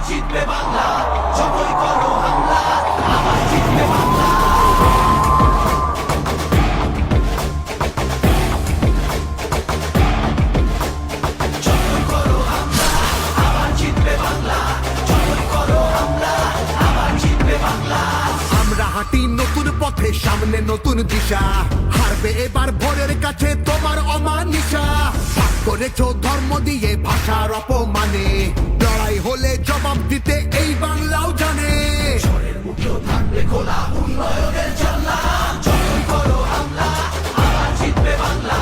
জিতবে বাংলা, যতই করো হামলা আবার জিতবে বাংলা। যতই করো হামলা আবার জিতবে বাংলা, যতই করো হামলা আবার জিতবে বাংলা। আমরা হাঁটি নতুন পথে, সামনে নতুন দিশা, হারবে এবার ভোরের কাছে তোমার অমানিসা। ভাগ করেছো ধর্ম দিয়ে ভাষার অপমানে, লড়াই হলে জবাব দিতে এই বাংলাও জানে। ঝড়ের মুখেও থাকবে খোলা উন্নয়নের জানলা, যতই করো হামলা আবার জিতবে বাংলা,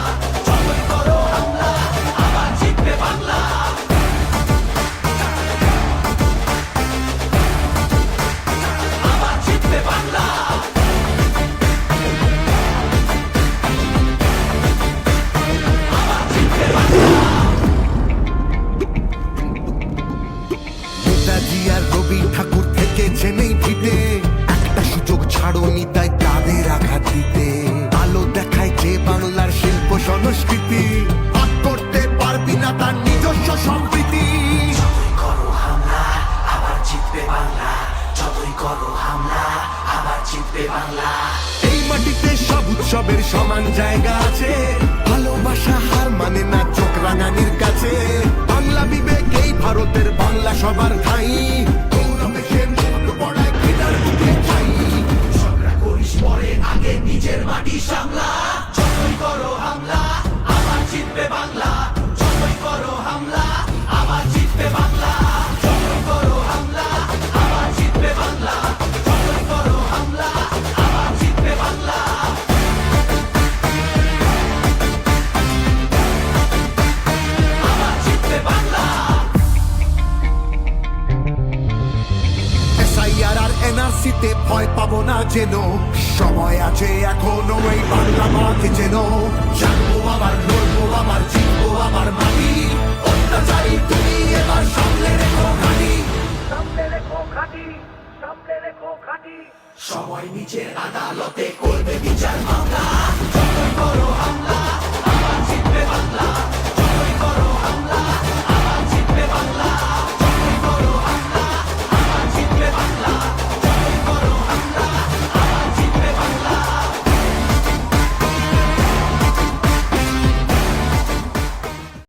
যতই করো হামলা আবার জিতবে বাংলা। আবার জিতবে বাংলা। আবার জিতবে বাংলা। নেতাজি আর রবি ঠাকুর থেকেছে নেই ভিটে, একটা সুযোগ ছাড়োনি তাই তাদের আঘাত দিতে। আলো দেখায় যে বাংলার শিল্প সংস্কৃতি, ভাগ করতে পারবি না তার নিজস্ব সম্প্রীতি। যতই করো হামলা আবার জিতবে বাংলা, যতই করো হামলা আবার জিতবে বাংলা। এই মাটিতে সব উৎসবের সমান জায়গা আছে, ভালোবাসা হার মানে না চোখ রাঙানির কাছে। বাংলা বিবেক এই ভারতের, বাংলা সবার ঠাই, গৌরবে সে মুকুট পড়ায় ঘৃণার বুকে ছাই। ঝগড়া করিস পরে, আগে নিজের মাটি সামলা। যতই করো হামলা আবার জিতবে বাংলা, যতই করো হামলা আবার জিতবে বাংলা। যতই করো হামলা আবার জিতবে বাংলা, যতই করো হামলা আবার জিতবে বাংলা। আবার জিতবে বাংলা। এসআইআর আর এনআরসিতে ভয় পাবো না যেন, সময় আছে এখনো এই বাংলা মাকে যেন। জানবো আবার, লড়বো আবার, জিতবো আবার মাটি, অত্যাচারী তুমি এবার সামলে রেখো ঘাঁটি। সবাই নিজের আদালতে করবে বিচার মামলা, যতই করো হামলা